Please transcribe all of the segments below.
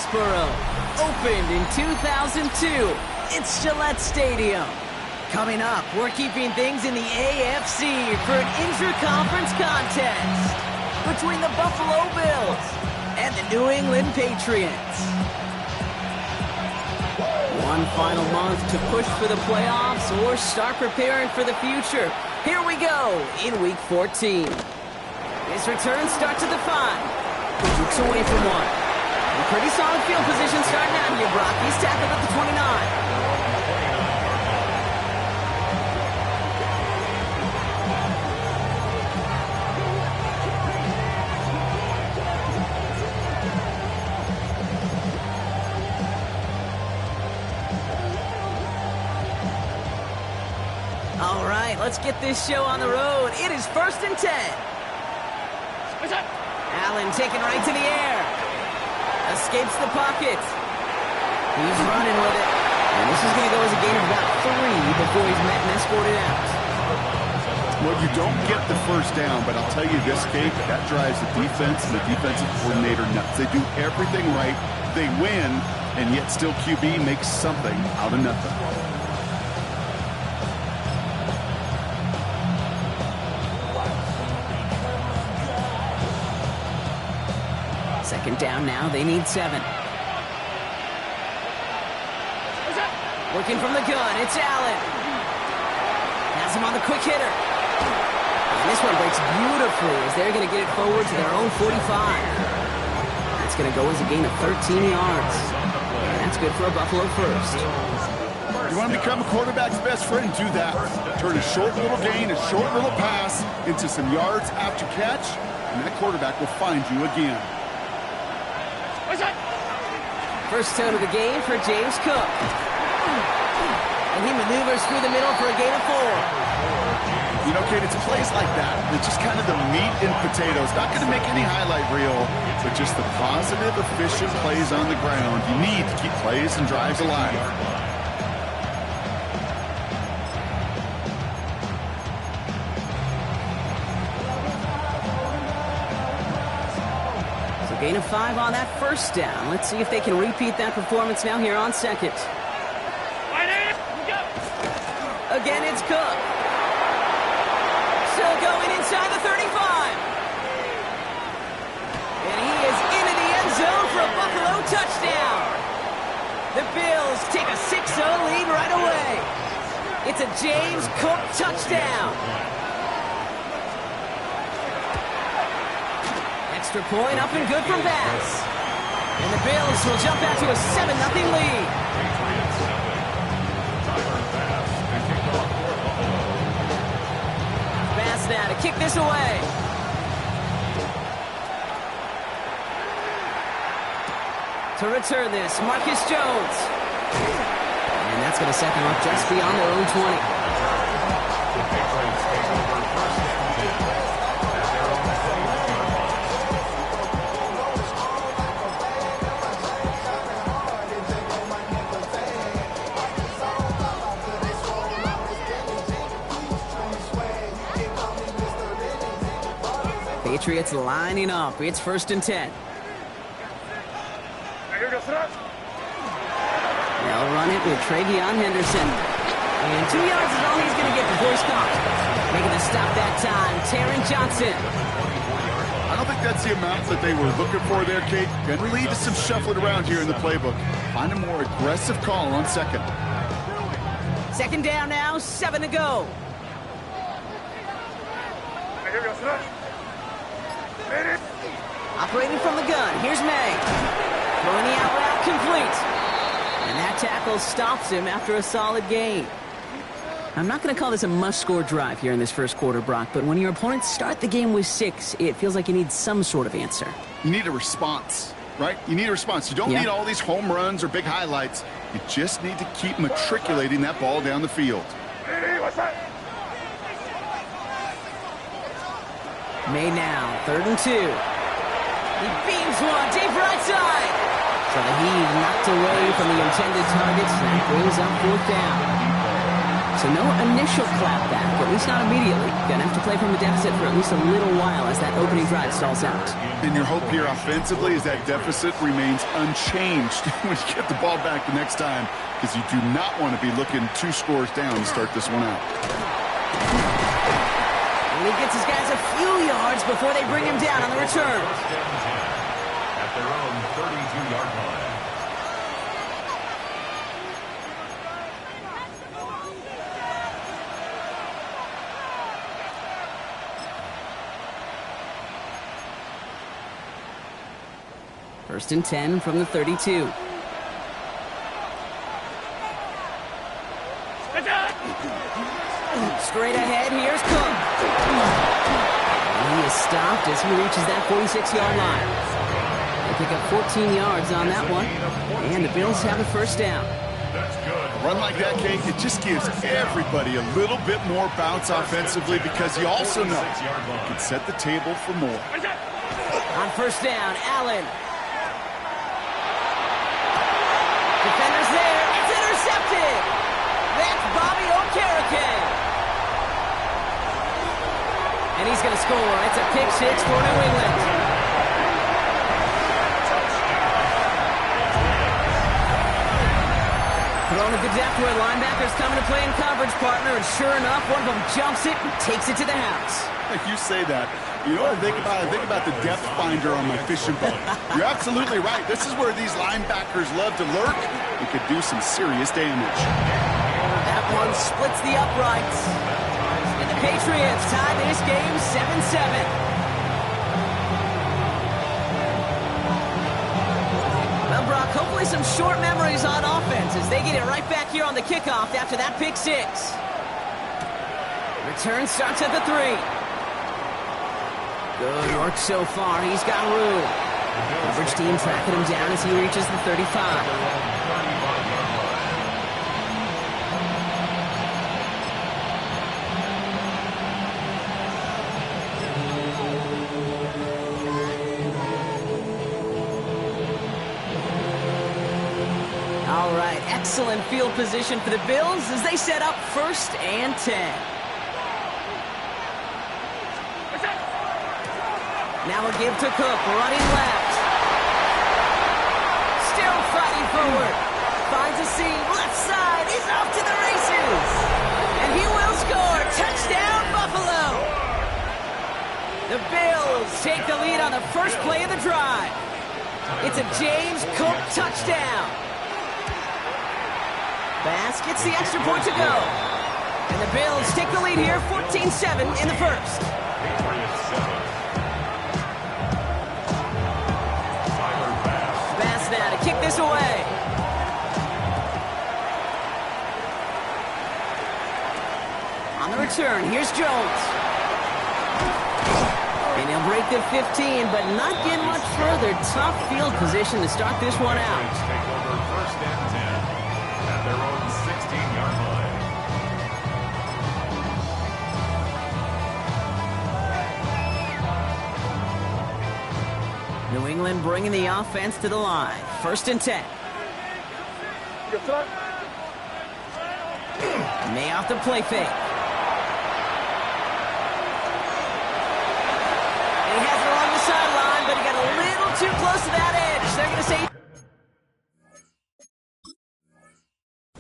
Foxborough. Opened in 2002. It's Gillette Stadium. Coming up, we're keeping things in the AFC for an intra-conference contest between the Buffalo Bills and the New England Patriots. One final month to push for the playoffs or start preparing for the future. Here we go in Week 14. His return starts at the 5. He looks away from one. A pretty solid field position starting out here, Brock. He's tackled at the 29. All right, let's get this show on the road. It is 1st and 10. Allen taken right to the air. Escapes the pocket. He's running with it. And this is going to go as a gain of about 3 before he's met and escorted out. Well, you don't get the first down, but I'll tell you this, Kate, that drives the defense and the defensive coordinator nuts. They do everything right. They win, and yet still QB makes something out of nothing. Second down now, they need 7. Working from the gun, it's Allen. Has him on the quick hitter. And this one breaks beautifully as they're going to get it forward to their own 45. That's going to go as a gain of 13 yards. And that's good for a Buffalo first. You want to become a quarterback's best friend? Do that. Turn a short little gain, a short little pass into some yards after catch, and that quarterback will find you again. First tone of the game for James Cook. And he maneuvers through the middle for a gain of 4. You know, Kate, it's plays like that. It's just kind of the meat and potatoes. Not going to make any highlight reel, but just the positive, efficient plays on the ground. You need to keep plays and drives alive. Gain of 5 on that first down. Let's see if they can repeat that performance now here on second. Again, it's Cook. Still going inside the 35. And he is into the end zone for a Buffalo touchdown. The Bills take a 6-0 lead right away. It's a James Cook touchdown. Extra point up and good from Bass. And the Bills will jump out to a 7-0 lead. Bass now to kick this away. To return this, Marcus Jones. And that's going to set them up just beyond their own 20. Patriots lining up. It's 1st and 10. They'll run it with Travion Henderson. And 2 yards is all he's going to get before he's caught. Making the stop that time, Taron Johnson. I don't think that's the amount that they were looking for there, Kate. Going to lead to some shuffling around here in the playbook. Find a more aggressive call on second. Second down now, 7 to go. Operating from the gun, here's May. Throwing the out route complete. And that tackle stops him after a solid gain. I'm not going to call this a must-score drive here in this first quarter, Brock, but when your opponents start the game with 6, it feels like you need some sort of answer. You need a response, right? You need a response. You don't need all these home runs or big highlights. You just need to keep matriculating that ball down the field. May now, 3rd and 2. He beams one deep right side. So the heave knocked away from the intended targets. That brings up 4th down. So no initial clapback, at least not immediately. Gonna have to play from a deficit for at least a little while as that opening drive stalls out. And your hope here offensively is that deficit remains unchanged when you get the ball back the next time, because you do not want to be looking 2 scores down to start this one out. And he gets his guys a few yards before they bring him down on the return. At their own 32-yard line. First and 10 from the 32. Straight ahead, here's Cook. And he is stopped as he reaches that 46-yard line. They pick up 14 yards on that one, and the Bills have a first down. A run like that, Kate, it just gives everybody a little bit more bounce offensively, because you also know you can set the table for more. On first down, Allen. Defenders there. It's intercepted. That's Bobby Okereke. And he's going to score. It's a pick 6 for New England. Throwing a good depth where linebackers coming to play in coverage, partner. And sure enough, one of them jumps it and takes it to the house. You say that. You know what I think about? I think about the depth finder on my fishing boat. You're absolutely right. This is where these linebackers love to lurk and could do some serious damage. That one splits the uprights. And the Patriots tie this game 7-7. Well, Brock, hopefully some short memories on offense as they get it right back here on the kickoff after that pick 6. Return starts at the 3. Good work so far. He's got room. Coverage team tracking him down as he reaches the 35. All right, excellent field position for the Bills as they set up first and 10. Now a give to Cook, running left. Still fighting forward. Finds a seam, left side. He's off to the races. And he will score. Touchdown, Buffalo. The Bills take the lead on the first play of the drive. It's a James Cook touchdown. Bass gets the extra point to go. And the Bills take the lead here, 14-7 in the first. Now to kick this away. On the return, here's Jones. And he'll break the 15, but not get much further. Tough field position to start this one out. Take over first and 10 at their own 16-yard line. New England bringing the offense to the line. First and 10. May off the play fake. And he has it along the sideline, but he got a little too close to that edge. They're going to say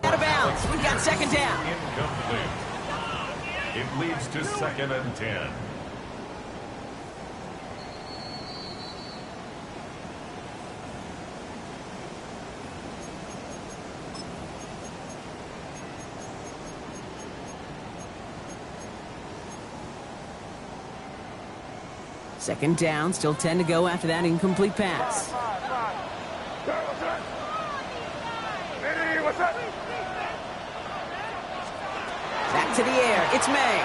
out of bounds. We've got second down. Incomplete. It leads to second and 10. Second down, still 10 to go after that incomplete pass. Back to the air, it's May.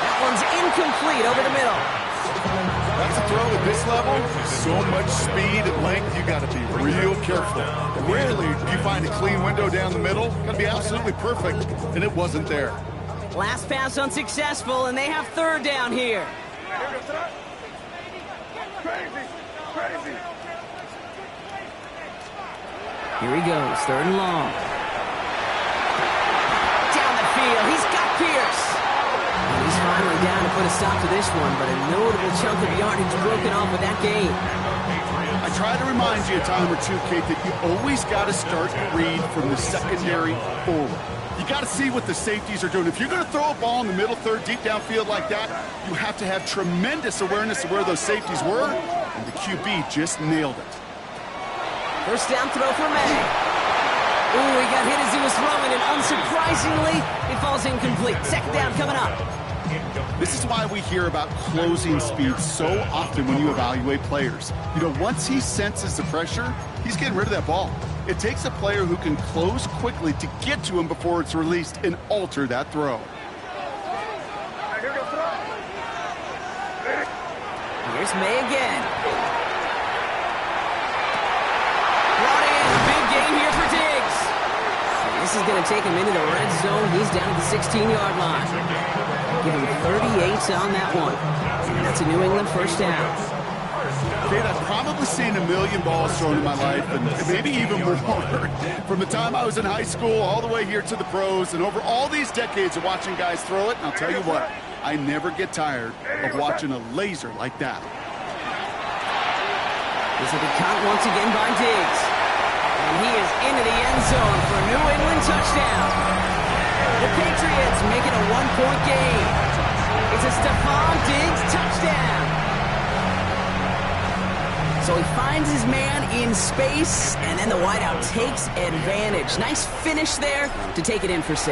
That one's incomplete over the middle. That's a throw at this level. So much speed and length, you got to be real careful. Rarely do you find a clean window down the middle. Got to be absolutely perfect, and it wasn't there. Last pass unsuccessful, and they have third down here. Here he goes, third and long. Down the backfield. He's got Pierce. And he's finally down to put a stop to this one, but a notable chunk of yardage broken off with that game. I try to remind you a time or two, Kate, that you always got to start the read from the secondary forward. You got to see what the safeties are doing. If you're going to throw a ball in the middle third, deep downfield like that, you have to have tremendous awareness of where those safeties were, and the QB just nailed it. First down throw for May. Ooh, he got hit as he was throwing, and unsurprisingly, it falls incomplete. Second down coming up. This is why we hear about closing speed so often when you evaluate players. You know, once he senses the pressure, he's getting rid of that ball. It takes a player who can close quickly to get to him before it's released and alter that throw. Here's May again. Brought in. A big gain here for Diggs. This is going to take him into the red zone. He's down at the 16-yard line. Give him 38 on that one. And that's a New England first down. Kate, I've probably seen a million balls thrown in my life, and maybe even more. From the time I was in high school all the way here to the pros, and over all these decades of watching guys throw it, and I'll tell you what, I never get tired of watching a laser like that. This will be caught once again by Diggs. And he is into the end zone for a New England touchdown. The Patriots make it a one-point game. It's a Stephon Diggs touchdown. So he finds his man in space, and then the wideout takes advantage. Nice finish there to take it in for 6.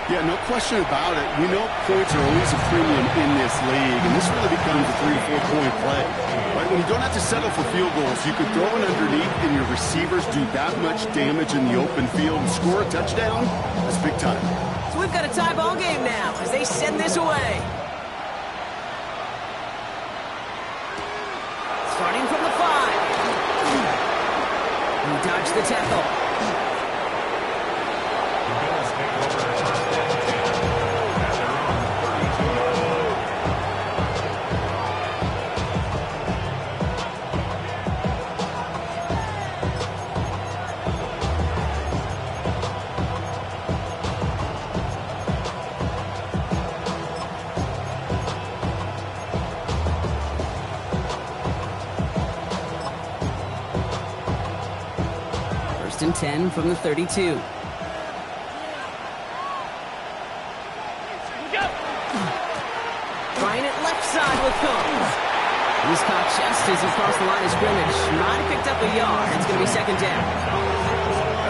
Yeah, no question about it. We know points are always a premium in this league, and this really becomes a 3- or 4-point play. Right? When you don't have to settle for field goals, you can throw it underneath, and your receivers do that much damage in the open field and score a touchdown. That's big time. So we've got a tie ball game now as they send this away. Starting from the 5. He dodged the tackle. And 10 from the 32. Trying it left side with Combs. He's caught just as he crossed the line of scrimmage. Might have picked up a yard. It's going to be second down.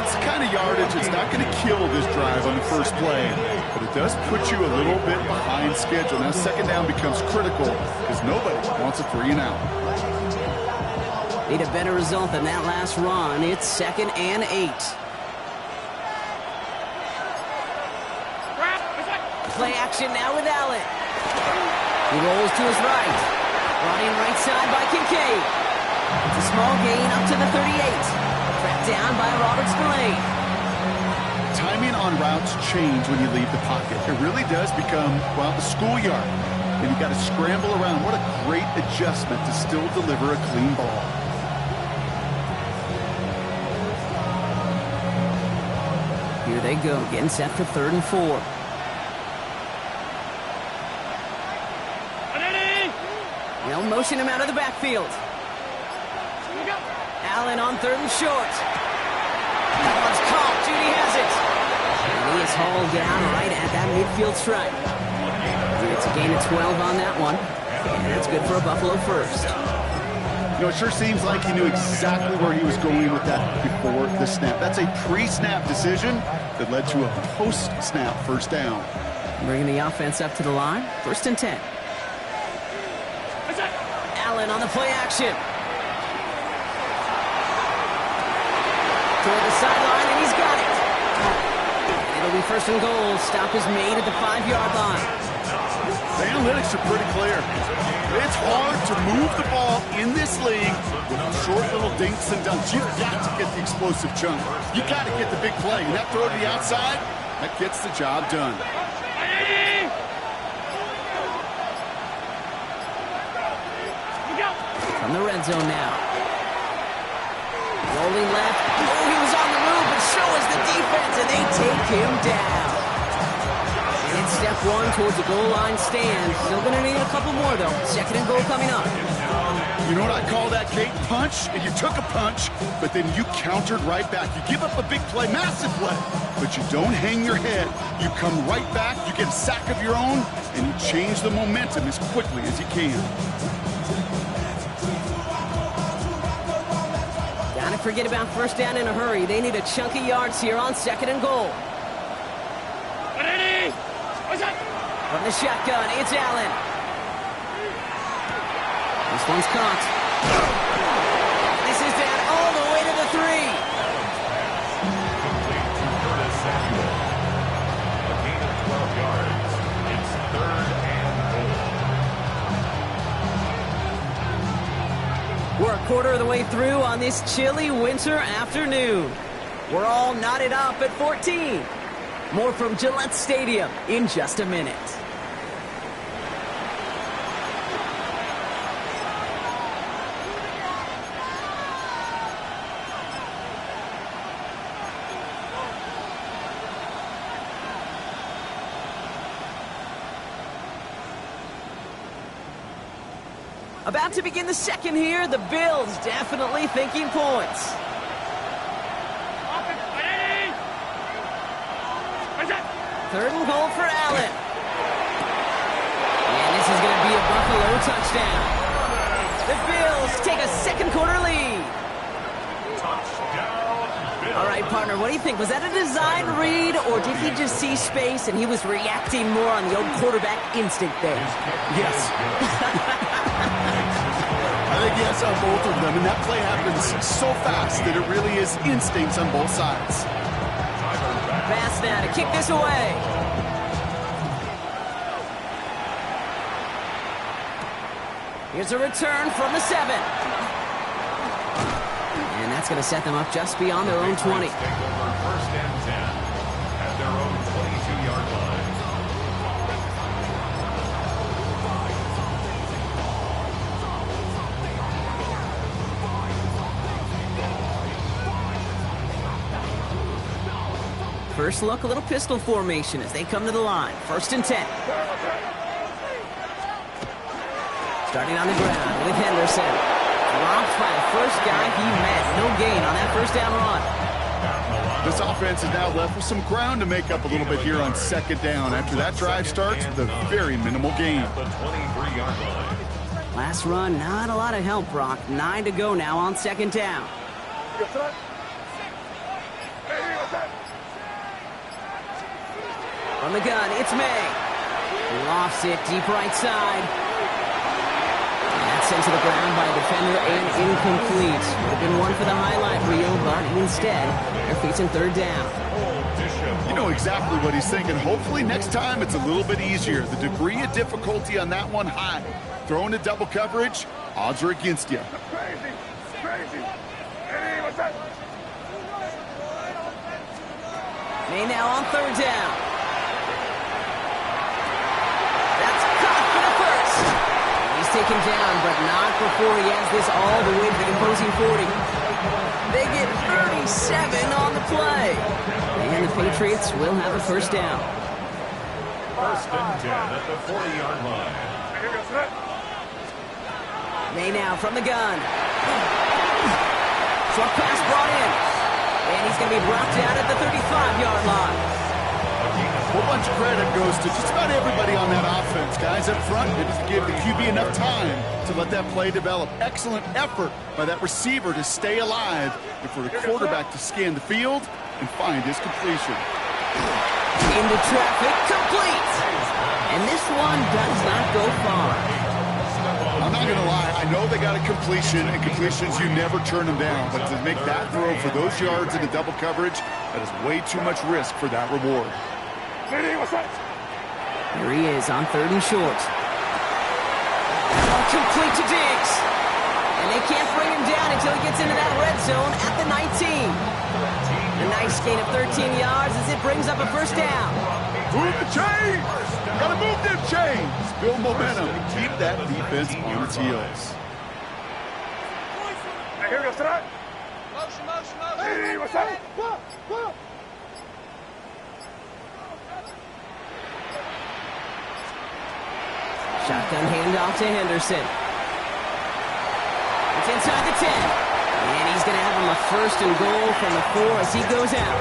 That's the kind of yardage that's not going to kill this drive on the first play, but it does put you a little bit behind schedule. Now second down becomes critical because nobody wants a 3-and-out. Need a better result than that last run. It's 2nd and 8. Play action now with Allen. He rolls to his right. Brought in right side by Kincaid. It's a small gain up to the 38. Tracked down by Robert Spillane. Timing on routes change when you leave the pocket. It really does become, well, the schoolyard. And you got to scramble around. What a great adjustment to still deliver a clean ball. Here they go, getting set for 3rd and 4. They'll motion him out of the backfield. Allen on 3rd and short. That one's caught. Judy has it. And he is hauled down right at that midfield stripe. It's a gain of 12 on that one. And that's good for a Buffalo first. You know, it sure seems like he knew exactly where he was going with that before the snap. That's a pre-snap decision that led to a post-snap first down. Bringing the offense up to the line. 1st and 10. Allen on the play action. Toward the sideline, and he's got it. It'll be 1st and goal. Stop is made at the 5-yard line. The analytics are pretty clear. It's hard to move the ball in this league with short little dinks and dunks. You've got to get the explosive chunk. You got to get the big play. And that throw to the outside, that gets the job done. From the red zone now. Rolling left. Oh, he was on the move, but so is the defense, and they take him down. one towards the goal line stand. Still going to need a couple more, though. Second and goal coming up. You know what I call that, Kate? Punch, and you took a punch, but then you countered right back. You give up a big play, massive play, but you don't hang your head. You come right back, you get a sack of your own, and you change the momentum as quickly as you can. Gotta forget about first down in a hurry. They need a chunky yards here on second and goal. From the shotgun, it's Allen. This one's caught. This is down all the way to the 3. Complete to Curtis Samuel. A gain of 12 yards. It's third and goal. We're a quarter of the way through on this chilly winter afternoon. We're all knotted up at 14. More from Gillette Stadium in just a minute. About to begin the second here. The Bills definitely thinking points. Third and goal for Allen. And this is going to be a Buffalo touchdown. The Bills take a second quarter lead. Touchdown, Bills. All right, partner, what do you think? Was that a design read, or did he just see space and he was reacting more on the old quarterback instinct there? Yes. I think yes on both of them, and that play happens so fast that it really is instincts on both sides. Pass now to kick this away. Here's a return from the 7. And that's going to set them up just beyond their own 20. Take over first and 10 at their own 22-yard line. First look, a little pistol formation as they come to the line. First and 10. Starting on the ground with Henderson. Dropped by the first guy he met. No gain on that first down run. This offense is now left with some ground to make up a little bit here on second down after that drive starts with a very minimal gain. At the 23-yard line. Last run, not a lot of help, Brock. 9 to go now on second down. From the gun, it's May. Lofts it deep right side. And that's sent to the ground by a defender and incomplete. Would have been one for the highlight reel, but instead, they're facing third down. You know exactly what he's thinking. Hopefully next time it's a little bit easier. The degree of difficulty on that one high. Throwing to double coverage, odds are against you. May now on third down. That's caught for the first. He's taken down, but not before he has this all the way to the opposing 40. They get 37 on the play. And the Patriots will have a first down. First and 10 at the 40-yard line. May now from the gun. Short pass brought in. And he's going to be brought down at the 35-yard line. A whole bunch of credit goes to just about everybody on that offense. Guys up front, they just give the QB enough time to let that play develop. Excellent effort by that receiver to stay alive and for the quarterback to scan the field and find his completion. Into traffic, complete. And this one does not go far. I'm not going to lie. I know they got a completion, and completions, you never turn them down. But to make that throw for those yards in the double coverage, that is way too much risk for that reward. Here he is on third and short. Complete to Diggs. And they can't bring him down until he gets into that red zone at the 19. A nice gain of 13 yards as it brings up a first down. Move the chains! Gotta move them chains! Build momentum. Keep that defense on its heels. Shotgun handoff to Henderson. It's inside the 10. And he's going to have him a 1st and goal from the 4 as he goes out.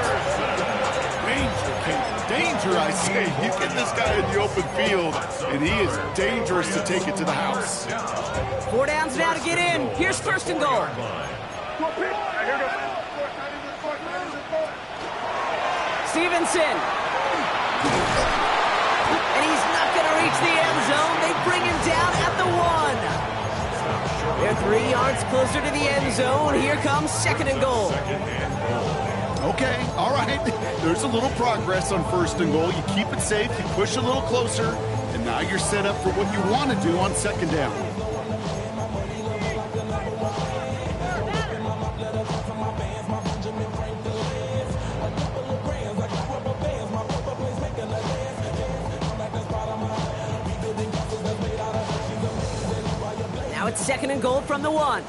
Danger, Kate. Danger, I say. You get this guy in the open field, and he is dangerous to take it to the house. 4 downs now to get in. Here's 1st and goal. Stevenson. And he's not going to reach the end zone. They bring him down at the 1. They're 3 yards closer to the end zone. Here comes 2nd and goal. Okay, all right. There's a little progress on 1st and goal. You keep it safe, you push a little closer, and now you're set up for what you want to do on 2nd down. Now it's 2nd and goal from the 1.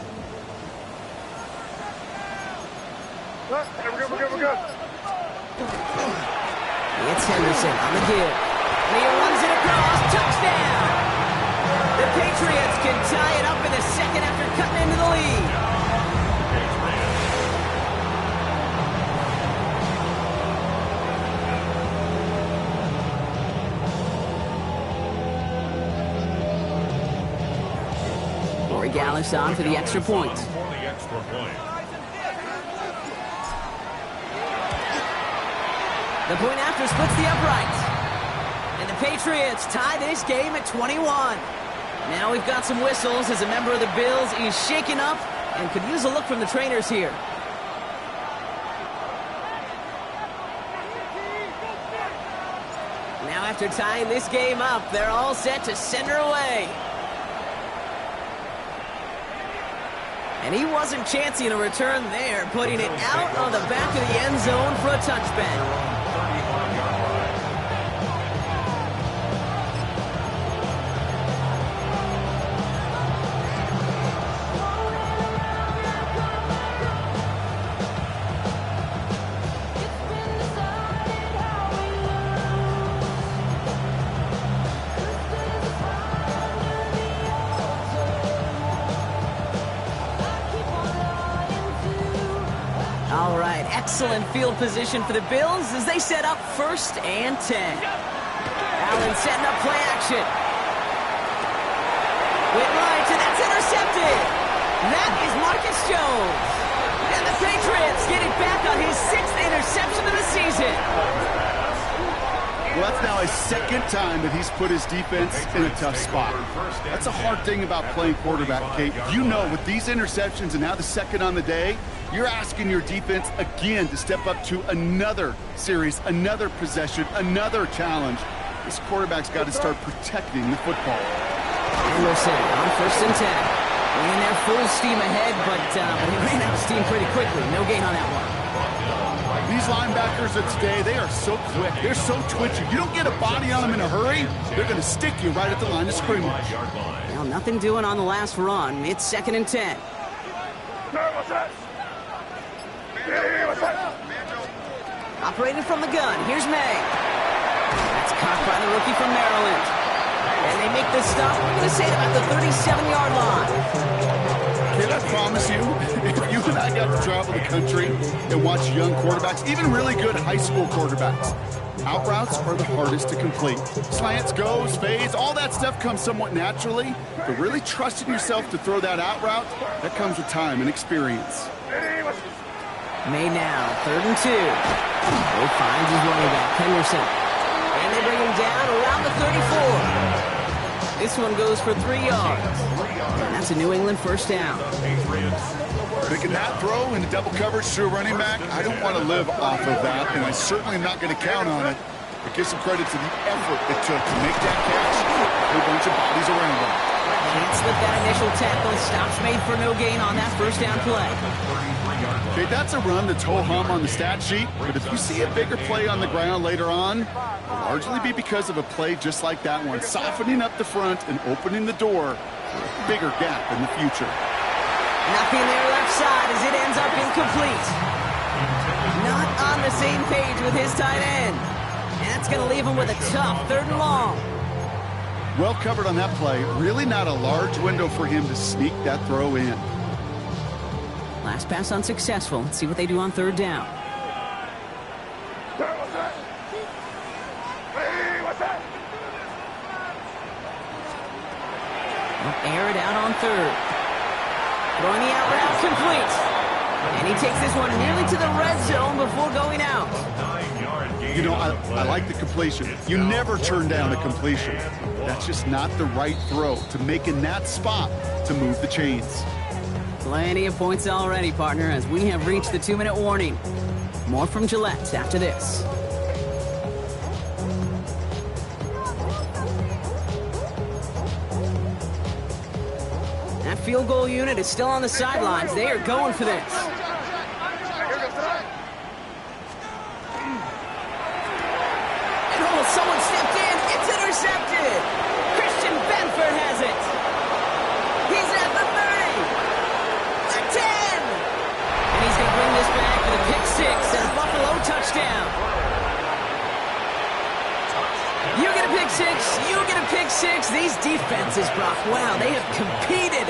We're good. It's Henderson on the give. And he runs it across. Touchdown! The Patriots can tie it up in the 2nd after cutting into the lead. Corey Gallis on for the extra point. The point after splits the uprights. And the Patriots tie this game at 21. Now we've got some whistles as a member of the Bills is shaken up and could use a look from the trainers here. Now after tying this game up, they're all set to send her away. And he wasn't chancing a return there, putting it out on the back of the end zone for a touchback. Excellent field position for the Bills as they set up 1st and 10. Allen setting up play action. Went right, and that's intercepted. That is Marcus Jones. And the Patriots get it back on his 6th interception of the season. Well, that's now his 2nd time that he's put his defense in a tough spot. That's a hard thing about playing quarterback, Kate. You know, with these interceptions and now the 2nd on the day, you're asking your defense again to step up to another series, another possession, another challenge. This quarterback's got to start protecting the football. Anderson on 1st and 10. And they're full steam ahead, but he ran out of steam pretty quickly. No gain on that one. These linebackers of today, they are so quick. They're so twitchy. You don't get a body on them in a hurry, they're going to stick you right at the line of scrimmage. Well, nothing doing on the last run. It's 2nd and 10. Operating from the gun. Here's May. That's caught by the rookie from Maryland. And they make the stop. I'm going to say about the 37-yard line. Can I promise you, if you and I got to travel the country and watch young quarterbacks, even really good high school quarterbacks, out routes are the hardest to complete. Slants, goes, fades, all that stuff comes somewhat naturally, but really trusting yourself to throw that out route, that comes with time and experience. May now, 3rd and 2. He finds his running back, Henderson. And they bring him down around the 34. This one goes for 3 yards. And that's a New England 1st down. Picking that throw into double coverage to a running back, I don't want to live off of that, and I certainly am not going to count on it. But give some credit to the effort it took to make that catch. A bunch of bodies around him. Can't slip that initial tackle. Stops made for no gain on that 1st down play. Okay, that's a run that's ho-hum on the stat sheet, but if you see a bigger play on the ground later on, it'll largely be because of a play just like that one, softening up the front and opening the door for a bigger gap in the future. Nothing there left side as it ends up incomplete. Not on the same page with his tight end. And that's going to leave him with a tough 3rd and long. Well covered on that play. Really not a large window for him to sneak that throw in. Last pass unsuccessful. Let's see what they do on third down. What's that? Hey, what's that? They'll air it out on third. Throwing the out route complete. And he takes this one nearly to the red zone before going out. You know, I like the completion. You never turn down a completion. That's just not the right throw to make in that spot to move the chains. Plenty of points already, partner, as we have reached the 2-minute warning. More from Gillette after this. That field goal unit is still on the sidelines. They are going for this. And oh, someone stepped in. It's intercepted. Christian Benford has it. He's at the 30. The 10. And he's going to bring this back for the pick six and a Buffalo touchdown. You get a pick six. You get a pick six. These defenses, Brock, wow, they have competed.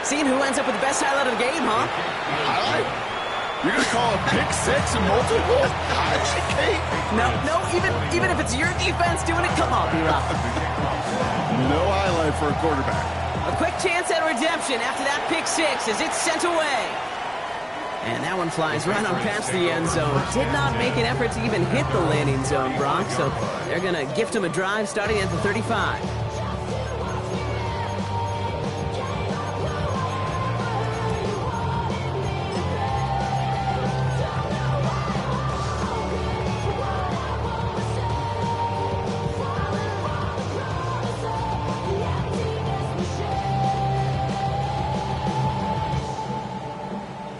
Seeing who ends up with the best highlight of the game, huh? Highlight? You're going to call a pick six and multiple? Kate? No, even if it's your defense doing it, come on, B-Rock. No highlight for a quarterback. A quick chance at redemption after that pick six as it's sent away. And that one flies right on past the end zone. Did not make an effort to even hit the landing zone, Brock, so they're going to gift him a drive starting at the 35.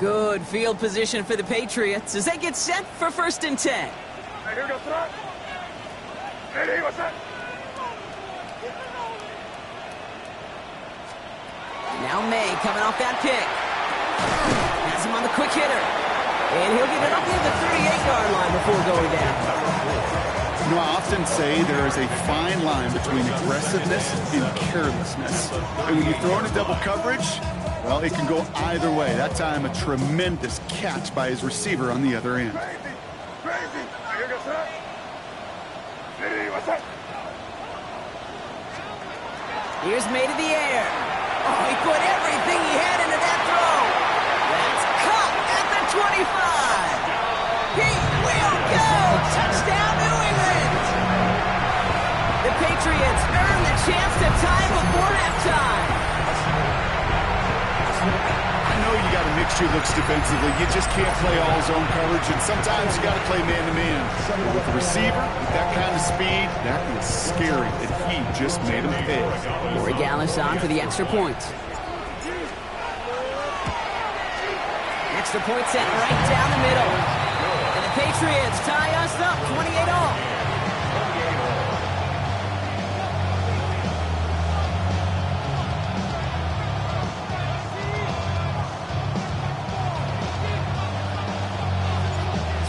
Good field position for the Patriots as they get set for 1st and 10. Hey, here goes throw. Hey, what's that? Now May coming off that pick. Has him on the quick hitter. And he'll get it up near the 38-yard line before going down. You know, I often say there is a fine line between aggressiveness and carelessness. And when you throw in a double coverage, well, it can go either way. That time, a tremendous catch by his receiver on the other end. Crazy. Hey, here goes throw. Hey, what's that? Here's May to the air. Oh, he put everything he had into that throw. That's caught at the 25. He will go. Touchdown, New England. The Patriots earn the chance to tie before halftime. I know you got to mix your looks defensively. You just can't play all zone coverage, and sometimes you got to play man-to-man. With the receiver, with that kind of speed, that is scary, and he just made him pay. Corey Gallis on for the extra point. Extra point set right down the middle. And the Patriots tie us up 28-all.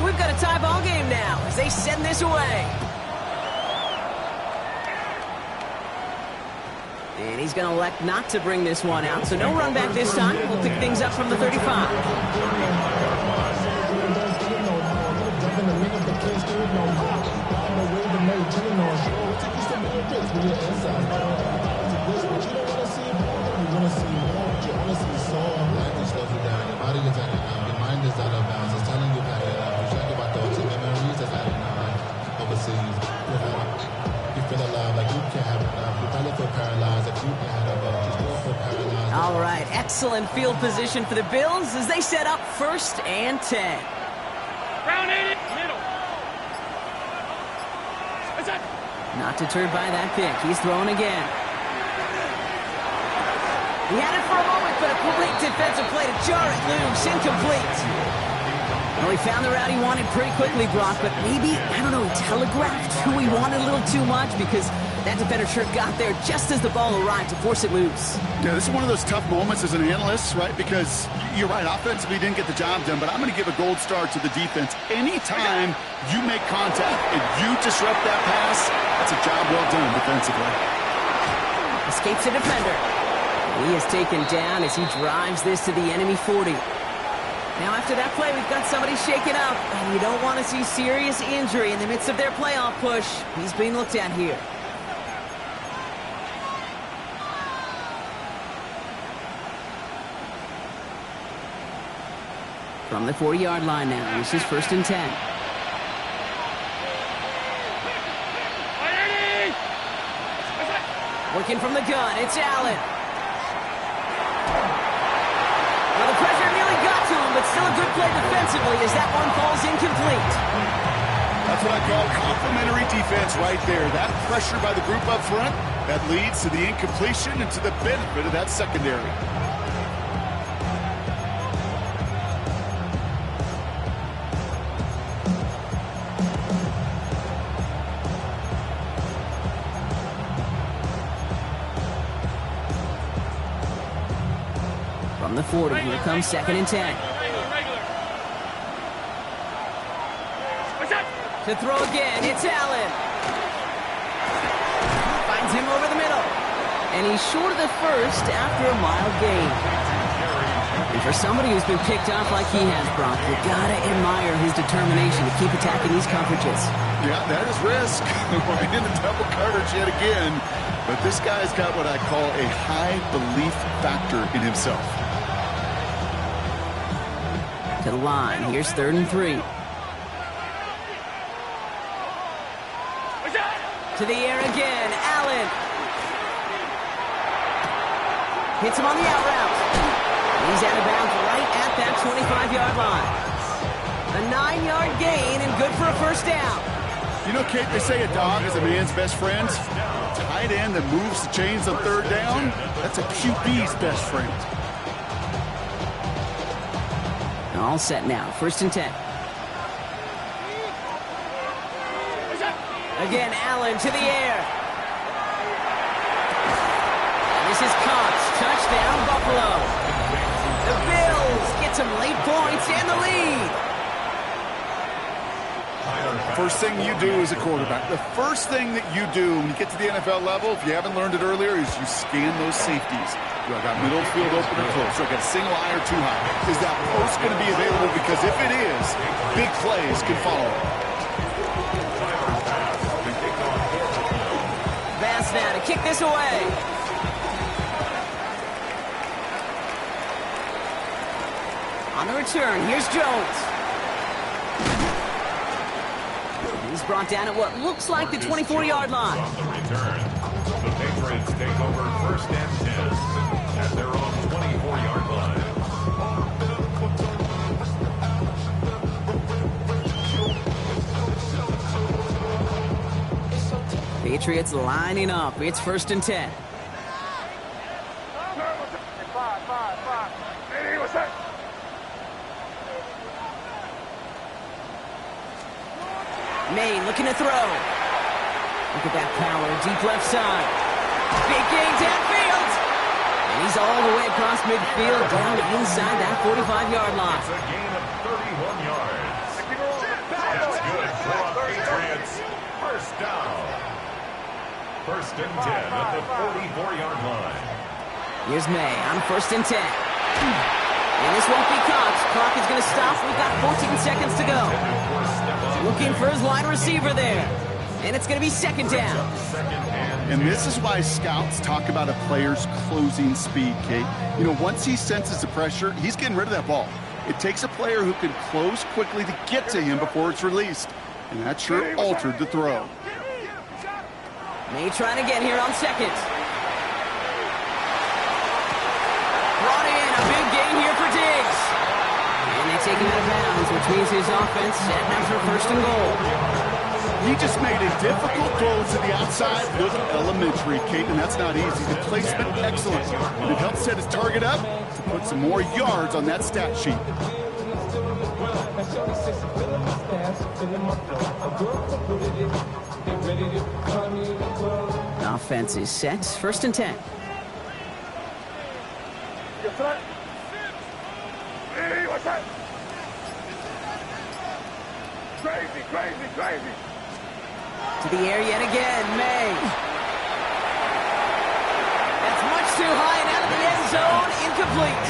We've got a tie ball game now as they send this away. And he's going to elect not to bring this one out, so no run back this time. We'll pick things up from the 35. All right, excellent field position for the Bills as they set up 1st and 10. Round 8, middle. What's that? Not deterred by that pick. He's throwing again. He had it for a moment, but a great defensive play to jar it loose. Incomplete. Well, he found the route he wanted pretty quickly, Brock, but maybe, I don't know, telegraphed who he wanted a little too much because that defender sure got there just as the ball arrived to force it loose. Yeah, this is one of those tough moments as an analyst, right? Because you're right, offensively didn't get the job done, but I'm going to give a gold star to the defense. Anytime you make contact and you disrupt that pass, that's a job well done defensively. Escapes a defender. He is taken down as he drives this to the enemy 40. Now after that play, we've got somebody shaken up, and you don't want to see serious injury in the midst of their playoff push. He's being looked at here. From the 40-yard line now, this is 1st and 10. Working from the gun, it's Allen. Well, the pressure nearly got to him, but still a good play defensively as that one falls incomplete. That's what I call complimentary defense right there. That pressure by the group up front, that leads to the incompletion and to the benefit of that secondary. From the 40, here comes 2nd and 10. To throw again, it's Allen. Finds him over the middle. And he's short of the first after a mild gain. And for somebody who's been picked off like he has, Brock, you gotta admire his determination to keep attacking these coverages. Yeah, that is risk. We're in the double coverage yet again. But this guy's got what I call a high belief factor in himself. To the line, here's 3rd and 3. To the air again, Allen. Hits him on the out route. He's out of bounds right at that 25-yard line. A 9-yard gain and good for a 1st down. You know, Kate, they say a dog is a man's best friend. Tight end that moves the chains on 3rd down, that's a QB's best friend. All set now, 1st and 10. Again, Allen to the air. And this is caught. Touchdown, Buffalo. The Bills get some late points and the lead. First thing you do as a quarterback, the first thing that you do when you get to the NFL level, if you haven't learned it earlier, is you scan those safeties. Do I got middle field open or close? Do I got a single high or 2 high? Is that post going to be available? Because if it is, big plays can follow. Bass now to kick this away. On the return, here's Jones. He's brought down at what looks like the 24-yard line. On the return, the Patriots take over 1st and 10 at their own 24-yard line. Patriots lining up. It's 1st and 10. May looking to throw. Look at that power, deep left side. Big gain downfield. And he's all the way across midfield, down inside that 45-yard line. It's a gain of 31 yards. That's good for the Patriots. 1st down. 1st and 10 at the 44-yard line. Here's May on 1st and 10. And this won't be caught. Clock is going to stop. We've got 14 seconds to go. Looking for his wide receiver there. And it's going to be 2nd down. And this is why scouts talk about a player's closing speed, Kate. You know, once he senses the pressure, he's getting rid of that ball. It takes a player who can close quickly to get to him before it's released. And that sure altered the throw. May trying again here on 2nd. Brought in a big gain here for Diggs. And they take him out of bounds, which means his offense set now for 1st and goal. He just made a difficult throw to the outside look elementary, Kate, and that's not easy. The placement, excellent. And it helps set his target up to put some more yards on that stat sheet. Offense is set. 1st and 10. Crazy. To the air yet again, May. That's much too high and out of the end zone. Incomplete.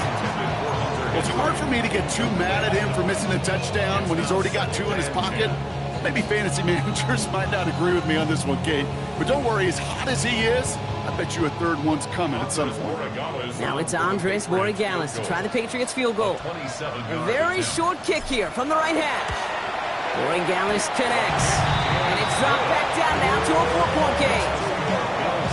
It's hard for me to get too mad at him for missing a touchdown when he's already got 2 in his pocket. Maybe fantasy managers might not agree with me on this one, Kate. But don't worry, as hot as he is, I bet you a third one's coming at some point. Now it's Andres Borregales to try the Patriots field goal. A very short kick here from the right hash. Borregales connects. And it's dropped back down now to a 4-point game.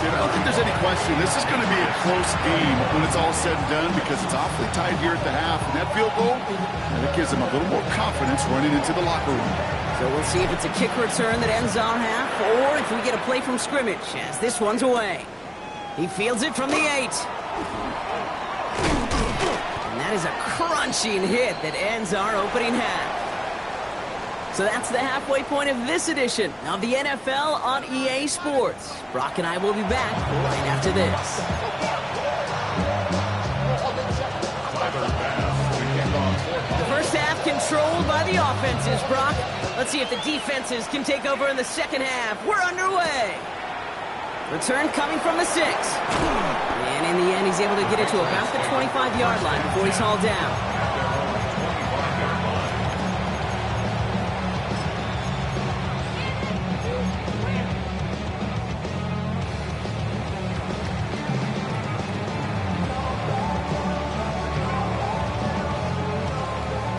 I don't think there's any question. This is going to be a close game when it's all said and done because it's awfully tight here at the half. And that field goal, that gives them a little more confidence running into the locker room. So we'll see if it's a kick return that ends our half or if we get a play from scrimmage as this one's away. He fields it from the 8. And that is a crunching hit that ends our opening half. So that's the halfway point of this edition of the NFL on EA Sports. Brock and I will be back right after this. The first half controlled by the offenses, Brock. Let's see if the defenses can take over in the second half. We're underway. Return coming from the 6. And in the end, he's able to get it to about the 25-yard line before he's hauled down.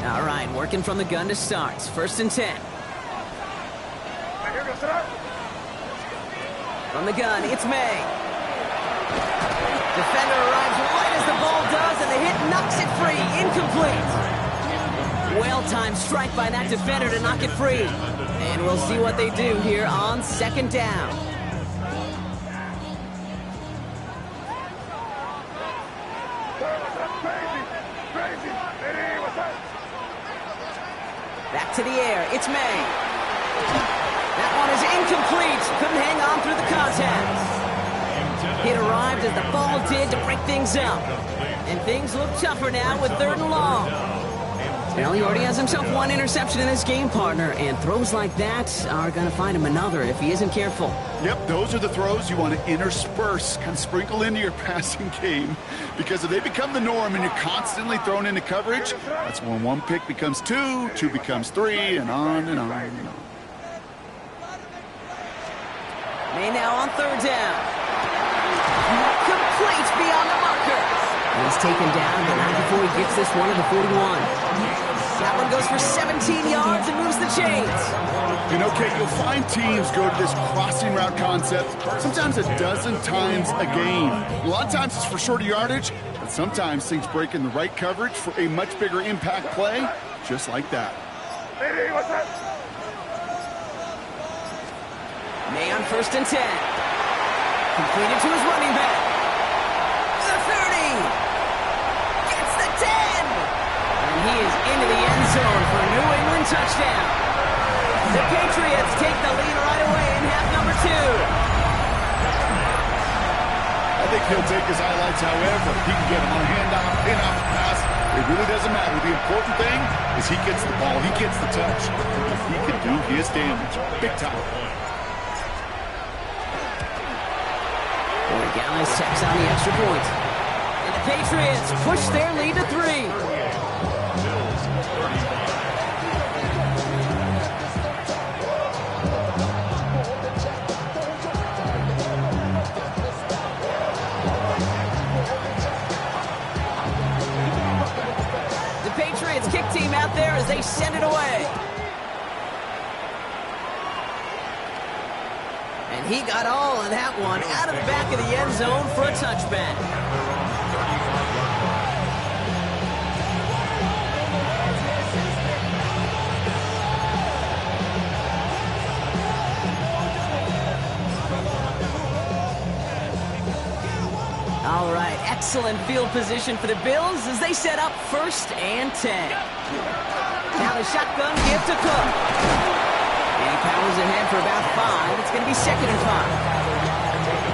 All right, working from the gun to start. 1st and 10. From the gun, it's May. Defender arrives right as the ball does, and the hit knocks it free. Incomplete. Well-timed strike by that defender to knock it free. And we'll see what they do here on 2nd down. Back to the air, it's May. That one is incomplete. Couldn't hang on through the contact. It arrived as the ball did to break things up. And things look tougher now with 3rd and long. Well, he already has himself 1 interception in this game, partner. And throws like that are going to find him another if he isn't careful. Yep, those are the throws you want to intersperse, kind of sprinkle into your passing game. Because if they become the norm and you're constantly thrown into coverage, that's when 1 pick becomes 2, 2 becomes 3, and on and on and on. May now on 3rd down. Complete beyond the marker. And he's taken down, but not before he gets this one to the 41. That one goes for 17 yards and moves the chains. You know, Kate, you'll find teams go to this crossing route concept sometimes a dozen times a game. A lot of times it's for shorter yardage, but sometimes things break in the right coverage for a much bigger impact play, just like that. May on 1st and 10. Completed to his running back. The 30. Gets the 10. And he is into the end zone for a New England touchdown. The Patriots take the lead right away in half number 2. I think he'll take his highlights however. He can get him on a handoff, pin-off, pass. It really doesn't matter. The important thing is he gets the ball, he gets the touch. He can do his damage. Big time. Borregales checks on the extra point. And the Patriots push their lead to 3. The Patriots kick team out there as they send it away. And he got all of that one out of the back of the end zone for a touchback. All right, excellent field position for the Bills as they set up 1st and 10. Now the shotgun give to Cook. And he powers ahead for about 5. It's going to be 2nd and 5.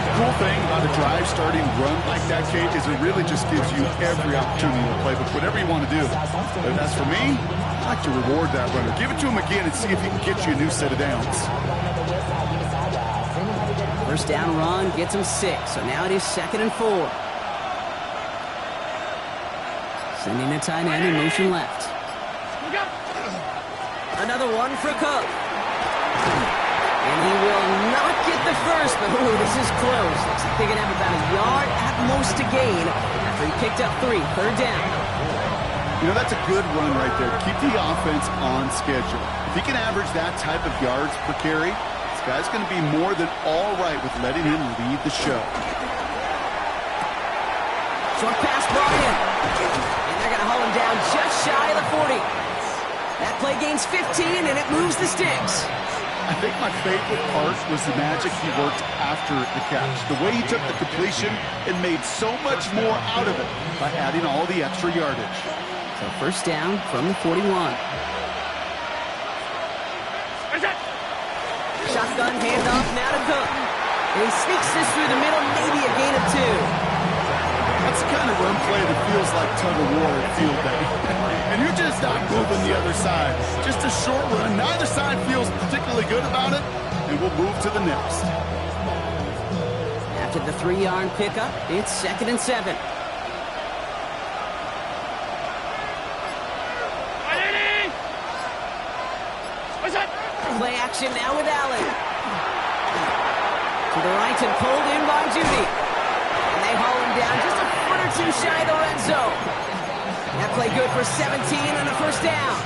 The cool thing about a drive starting run like that, Kate, is it really just gives you every opportunity to play with whatever you want to do. But as for me, I like to reward that runner. Give it to him again and see if he can get you a new set of downs. First down run gets him 6, so now it is 2nd and 4. Sending the tight end in motion left. Another one for Cook. And he will not get the first, but ooh, this is close. Looks like they're going to have about a yard at most to gain after he picked up 3. 3rd down. You know, that's a good run right there. Keep the offense on schedule. If he can average that type of yards per carry, this guy's going to be more than all right with letting him lead the show. Short pass brought in. And they're going to haul him down just shy of the 40. That play gains 15, and it moves the sticks. I think my favorite part was the magic he worked after the catch. The way he took the completion and made so much more out of it by adding all the extra yardage. So first down from the 41. Shotgun handoff now to Cook. And he sneaks this through the middle, maybe a gain of 2. That's the kind of run play that feels like tug-of-war at field day. And you're just not moving the other side. Just a short run. Neither side feels particularly good about it, and we'll move to the next. After the 3-yard pickup, it's 2nd and 7. Play action now with Allen. To the right and pulled in by Judy. And they haul him down just a foot or 2 shy of the red zone. That play good for 17 and a first down.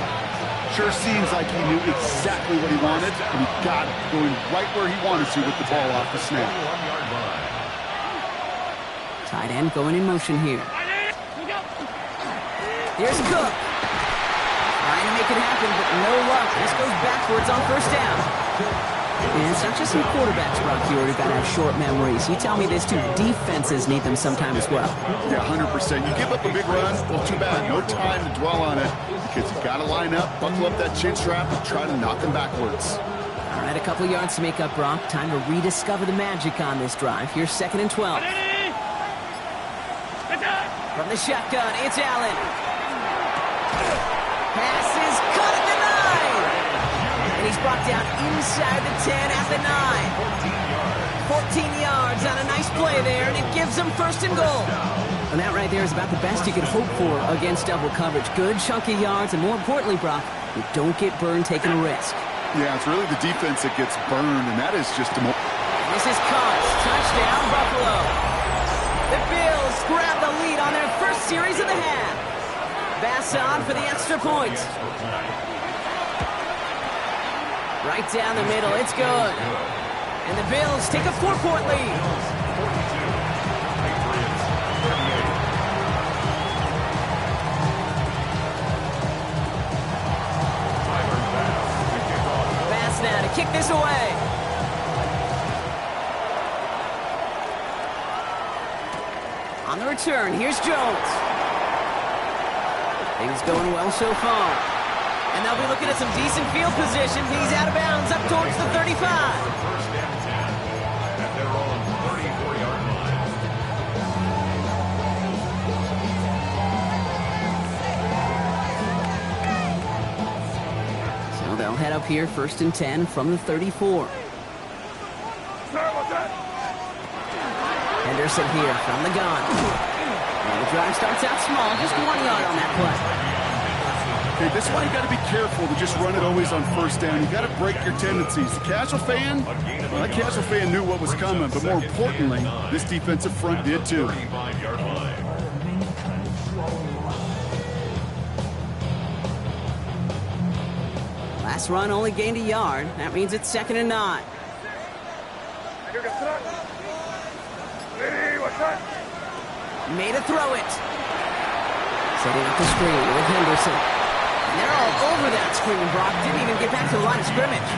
Sure seems like he knew exactly what he wanted, and he got it, going right where he wanted to with the ball off the snap. Tight end going in motion here. Here's Cook. Trying to make it happen, but no luck. This goes backwards on first down. And it's not just some quarterbacks, Brock, you already got to have short memories. You tell me this too, defenses need them sometime as well. Yeah, 100%. You give up a big run, well, too bad. No time to dwell on it because you got to line up, buckle up that chin strap, and try to knock them backwards. All right, a couple yards to make up, Brock. Time to rediscover the magic on this drive. Here's 2nd and 12. From the shotgun, it's Allen. Pass is caught at the 9. And he's brought down inside the 10 at the 9. 14 yards on a nice play there, and it gives them 1st and goal. And that right there is about the best you could hope for against double coverage. Good chunky yards, and more importantly, Brock, you don't get burned taking a risk. Yeah, it's really the defense that gets burned, and that is just a This is caught. Touchdown, Buffalo. The Bills grab the lead on their first series of the half. Bass on for the extra point. Right down the middle, it's good. And the Bills take a 4-point lead. Bass now to kick this away. On the return, here's Jones. Things going well so far. And they'll be looking at some decent field position. He's out of bounds up towards the 35. First and 10 at their own 34-yard line. So they'll head up here, 1st and 10 from the 34. Henderson here from the gun. And the drive starts out small, just 1 yard on that play. Okay, this is why you got to be careful to just run it always on first down. You got to break your tendencies. The casual fan, well, that casual fan knew what was coming, but more importantly, this defensive front did too. 35-yard line. Last run only gained a yard. That means it's 2nd and 9. Made a throw it. Setting up the screen with Henderson. And they're all over that screen, Brock. Didn't even get back to the line of scrimmage.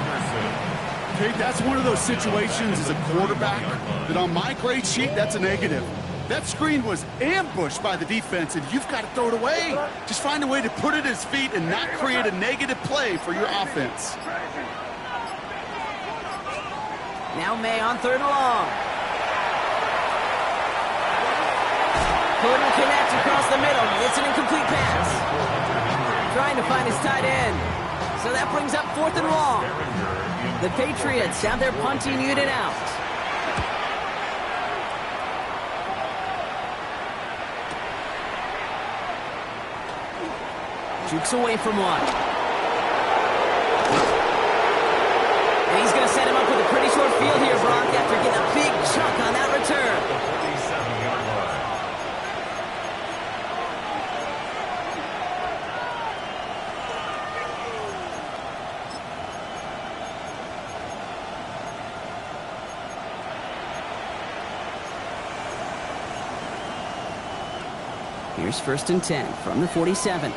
Okay, that's one of those situations as a quarterback that on my grade sheet, that's a negative. That screen was ambushed by the defense, and you've got to throw it away. Just find a way to put it at his feet and not create a negative play for your offense. Now May on 3rd and long. Couldn't connect across the middle. It's an incomplete pass. Trying to find his tight end. So that brings up 4th and long. The Patriots have their punting unit out. Jukes away from one. And he's going to set him up with a pretty short field here, Brock, after getting a big chunk on that return. Here's 1st and 10 from the 47.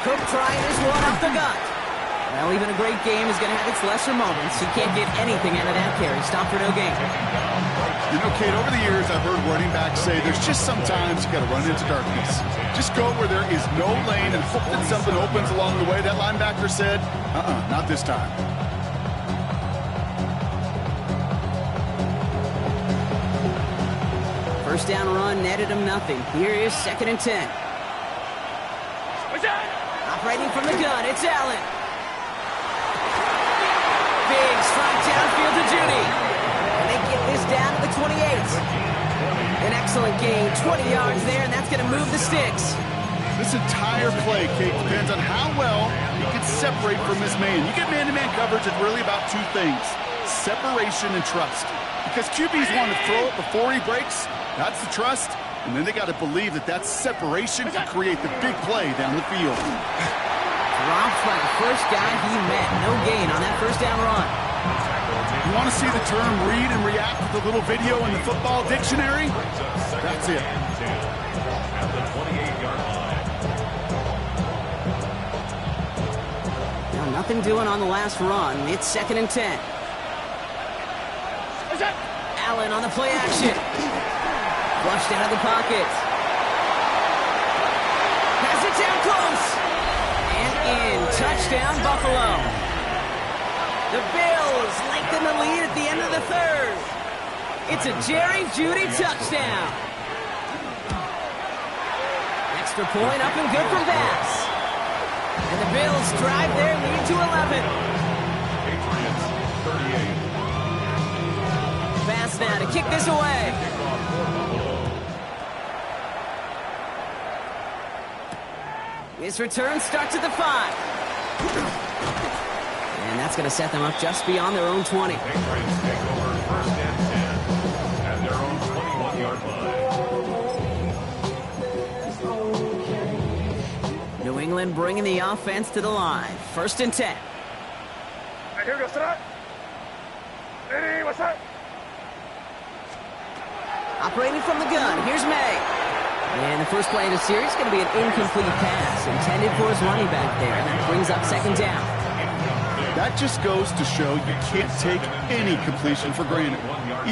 Cook trying his one off the gut. Well, even a great game is going to have its lesser moments. He can't get anything out of that carry. Stop for no gain. You know, Kate, over the years, I've heard running backs say there's just sometimes you got to run into darkness. Just go where there is no lane and hope that something opens along the way. That linebacker said, not this time. First down run netted him nothing. Here is 2nd and 10. Operating from the gun, it's Allen. Big strike downfield to Judy. And they get this down to the 28. An excellent gain, 20 yards there, and that's going to move the sticks. This entire play, Kate, depends on how well he can separate from his man. You get man-to-man coverage, it's really about two things: separation and trust. Because QBs want to throw it before he breaks. That's the trust. And then they got to believe that that separation can create the big play down the field. Dropped by the first guy he met. No gain on that first down run. You want to see the term read and react with a little video in the football dictionary? That's it. At the 28-yard line. Now nothing doing on the last run. It's 2nd and 10. Allen on the play action. Flushed out of the pocket. Has it down close. And in. Touchdown, Buffalo. The Bills lengthen the lead at the end of the 3rd. It's a Jerry Jeudy touchdown. Extra point up and good from Bass. And the Bills drive their lead to 11. Patriots 38. Bass now to kick this away. His return starts at the 5. And that's going to set them up just beyond their own 20. Patriots take over 1st and 10 at their own 21-yard line. New England bringing the offense to the line. 1st and 10. Here goes that. Ready, what's that? Operating from the gun, here's May. And the first play of the series is going to be an incomplete pass intended for his running back there. And that brings up 2nd down. That just goes to show you can't take any completion for granted,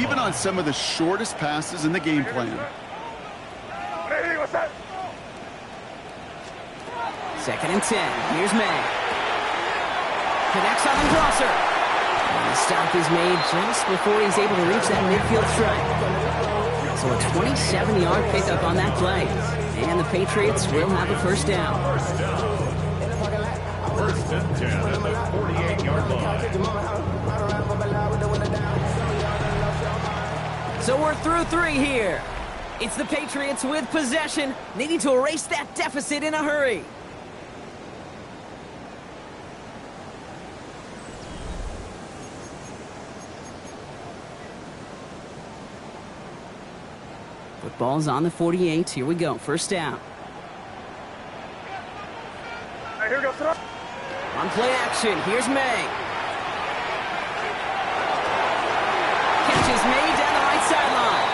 even on some of the shortest passes in the game plan. Ready, what's that? 2nd and 10, here's May. Connects on the crosser. And the stop is made just before he's able to reach that midfield strike. So a 27-yard pickup on that play. And the Patriots will have a 1st down. 1st and 10 at the 48-yard line. So we're through 3 here. It's the Patriots with possession, needing to erase that deficit in a hurry. Football's on the 48. Here we go. 1st down. Here goes that. On play action. Here's May. Catch is made down the right sideline.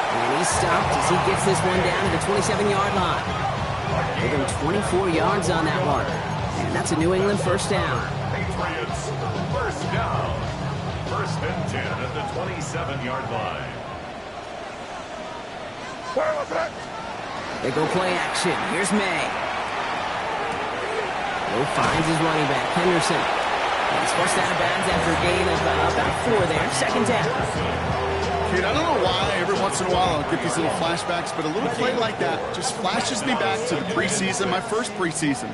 And he's stopped as he gets this one down to the 27-yard line. Give him 24 yards on that one. And that's a New England 1st down. Patriots 1st down. 1st and 10 at the 27-yard line. They go play action. Here's May. Lowe finds his running back, Henderson. He's forced out of bounds after a gain of about 4 there. 2nd down. Kid, I don't know why every once in a while I'll get these little flashbacks, but a little play like that just flashes me back to the preseason, my first preseason.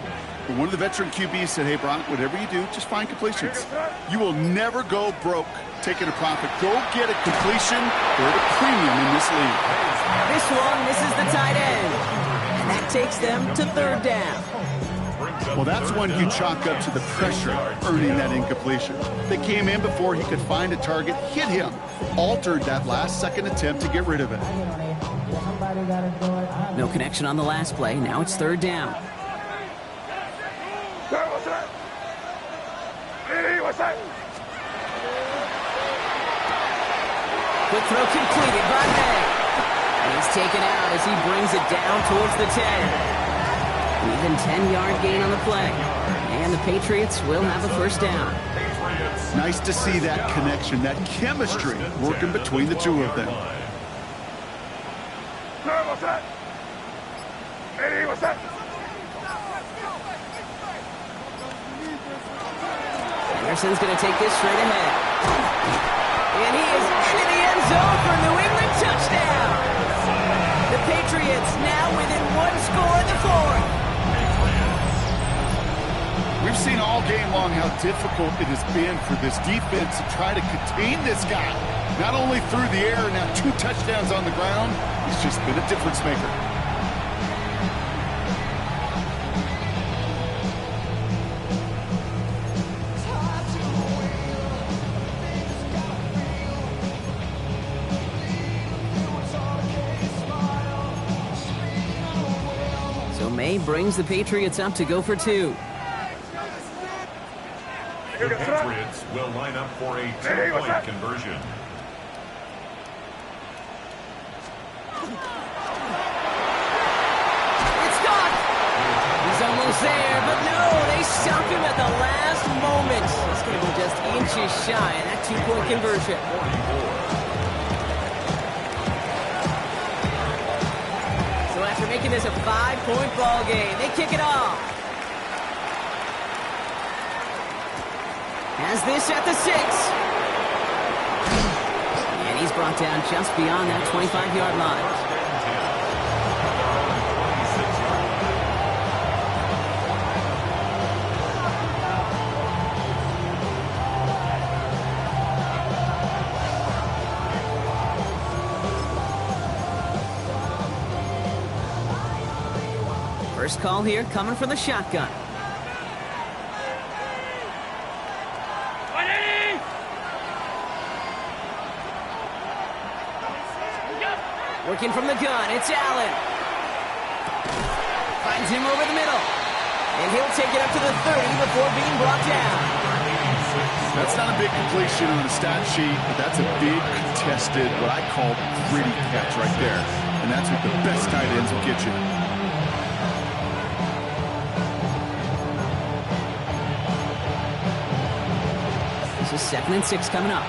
When one of the veteran QBs said, hey, Brock, whatever you do, just find completions. You will never go broke taking a profit. Go get a completion. They're at a premium in this league. This one misses the tight end. And that takes them to third down. Well, that's one you chalk up to the pressure earning that incompletion. They came in before he could find a target, hit him, altered that last-second attempt to get rid of it. No connection on the last play. Now it's third down. Quick throw completed by May. He's taken out as he brings it down towards the 10. Even 10-yard gain on the play. And the Patriots will have a first down. Nice to see that connection, that chemistry working between the two of them. Anderson's going to take this straight ahead. And he is into the end zone for a New England touchdown. The Patriots now within one score in the fourth. We've seen all game long how difficult it has been for this defense to try to contain this guy. Not only through the air, now 2 touchdowns on the ground. He's just been a difference maker. So May brings the Patriots up to go for 2. The Patriots will line up for a 2-point conversion. It's gone! He's almost there, but no, they stop him at the last moment. He's going to be just inches shy of that 2-point conversion. So after making this a 5-point ball game, they kick it off. Has this at the 6. And he's brought down just beyond that 25-yard line. First call here coming from the shotgun. Working from the gun, it's Allen. Finds him over the middle. And he'll take it up to the 30 before being brought down. That's not a big completion on the stat sheet, but that's a big contested, what I call gritty catch right there. And that's what the best tight ends will get you. This is 2nd and 6 coming up.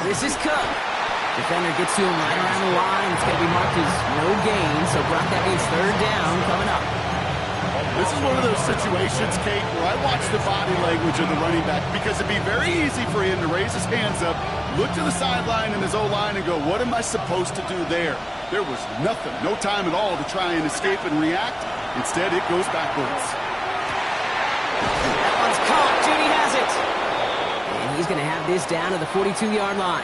This is Cook. Defender gets to him right around the line. It's going to be marked as no gain, so Brock, that means third down coming up. This is one of those situations, Kate, where I watch the body language of the running back because it'd be very easy for him to raise his hands up, look to the sideline in his O-line and go, what am I supposed to do there? There was nothing, no time at all to try and escape and react. Instead, it goes backwards. That one's caught. Judy has it. He's going to have this down to the 42-yard line.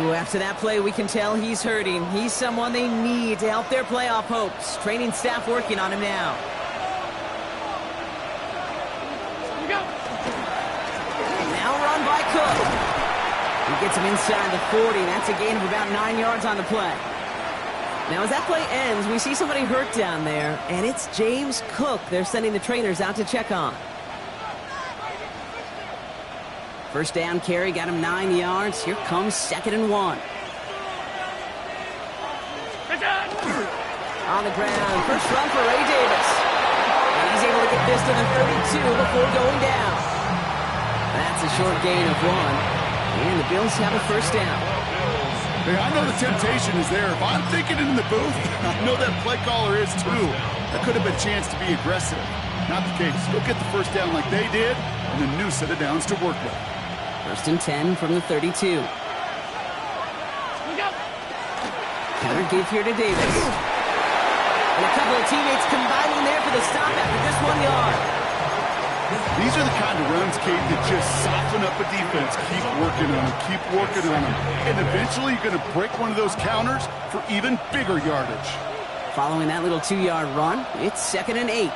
Ooh, after that play, we can tell he's hurting. He's someone they need to help their playoff hopes. Training staff working on him now. Now run by Cook. He gets him inside the 40. That's a gain of about 9 yards on the play. Now, as that play ends, we see somebody hurt down there, and it's James Cook they're sending the trainers out to check on. First down carry, got him 9 yards. Here comes 2nd and 1. On the ground, first run for Ray Davis. And he's able to get this to the 32 before going down. That's a short gain of 1. And the Bills have a first down. Hey, I know the temptation is there. If I'm thinking in the booth, I know that play caller is too. That could have been a chance to be aggressive. Not the case. Go get the first down like they did, and a new set of downs to work with. 1st and 10 from the 32. Counter give here to Davis. And a couple of teammates combining there for the stop after just 1 yard. These are the kind of runs, Kate, that just soften up a defense. Keep working on them, keep working on them. And eventually you're going to break one of those counters for even bigger yardage. Following that little 2-yard run, it's 2nd and 8.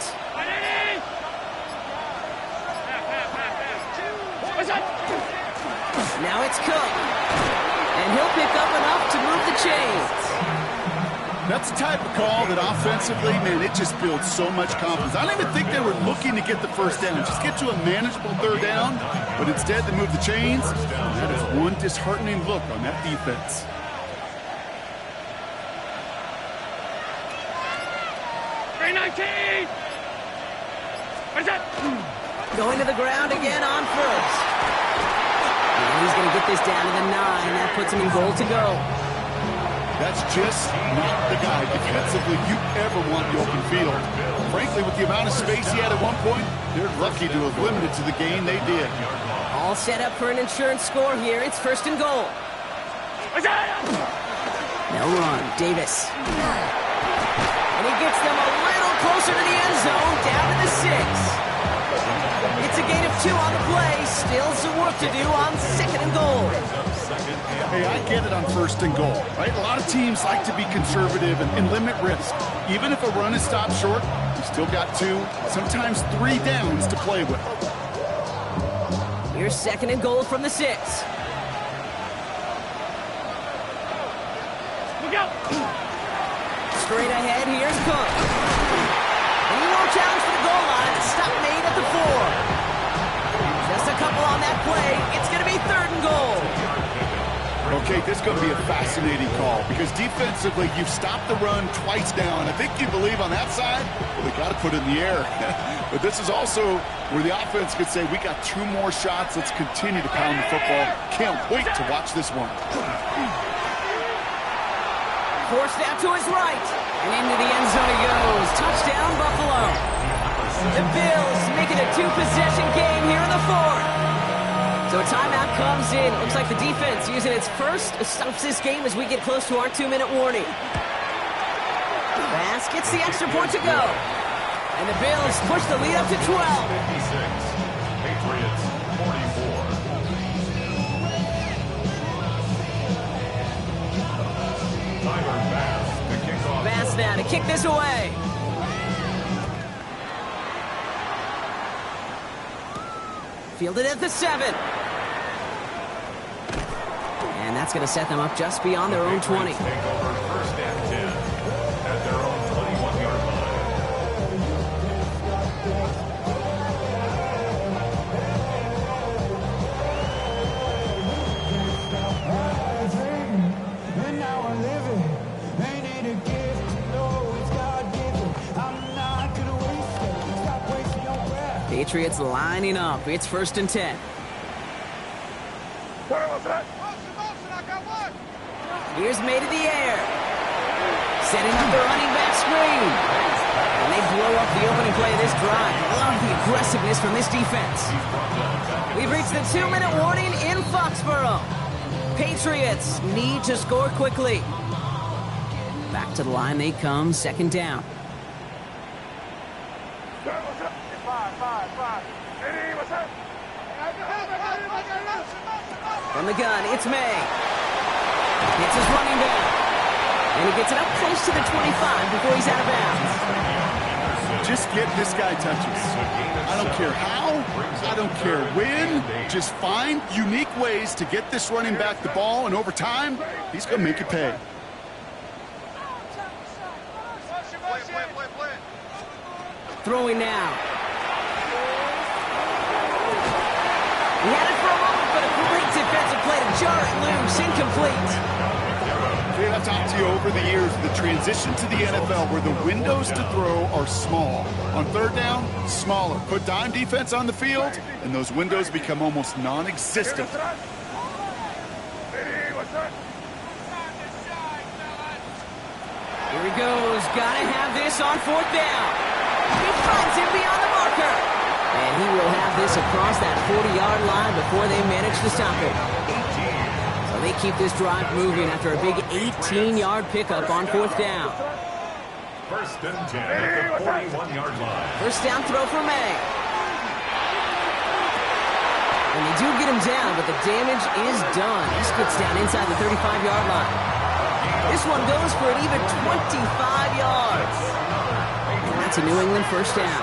Now it's Cook. And he'll pick up enough to move the chains. That's the type of call that offensively, man, it just builds so much confidence. I don't even think they were looking to get the first down. Just get to a manageable 3rd down, but instead they move the chains. And that is one disheartening look on that defense. Going to the ground again on 1st. And he's going to get this down to the 9. That puts him in goal to go. That's just not the guy defensively you ever want in the open field. Frankly, with the amount of space he had at one point, they're lucky to have limited to the gain they did. All set up for an insurance score here. It's 1st and goal. No run. Davis. And he gets them a little closer to the end zone, down to the 6. It's a gain of 2 on the play. Still some work to do on 2nd and goal. Hey, I get it on 1st and goal, right? A lot of teams like to be conservative and limit risk. Even if a run is stopped short, you still got 2, sometimes 3 downs to play with. Here's 2nd and goal from the 6. Look out! Straight ahead, here's Cook. And he won't challenge for the goal line. Stop made at the 4. Just a couple on that play. It's going to be 3rd and goal. Okay, this is going to be a fascinating call because defensively, you've stopped the run twice now, and I think you believe on that side, well, they got to put it in the air. But this is also where the offense could say, we got 2 more shots. Let's continue to pound the football. Can't wait to watch this one. Forced out to his right, and into the end zone he goes. Touchdown, Buffalo. The Bills make it a 2-possession game here in the 4th. So a timeout comes in. Looks like the defense using its first stops this game as we get close to our 2-minute warning. Bass gets the extra point to go. And the Bills push the lead up to 12. 56. Patriots 44. Tyler Bass to kick off. Bass now to kick this away. Fielded at the 7. And that's going to set them up just beyond their own 20. Take over 1st and 10 at their own 21-yard line. Patriots lining up. It's 1st and 10. Here's made in the air. Setting up the running back screen. And they blow up the opening play of this drive. Love the aggressiveness from this defense. We've reached the 2-minute warning in Foxborough. Patriots need to score quickly. Back to the line they come, 2nd down. From the gun, it's May. It's his running back. And he gets it up close to the 25 before he's out of bounds. Just get this guy touches. I don't care how, I don't care when. Just find unique ways to get this running back the ball, and over time, he's going to make it pay. Throwing now. He had it for a moment, but a great defensive play to jar it loose, incomplete. I've talked to you over the years, the transition to the NFL where the windows to throw are small. On 3rd down, smaller. Put dime defense on the field, and those windows become almost non-existent. Here he goes. Gotta have this on 4th down. He finds him beyond the marker. And he will have this across that 40-yard line before they manage to stop him. So they keep this drive moving after a big 18-yard pickup on 4th down. 1st and 10 at the 41-yard line. 1st down throw for May. And they do get him down, but the damage is done. He gets down inside the 35-yard line. This one goes for an even 25 yards. And that's a New England first down.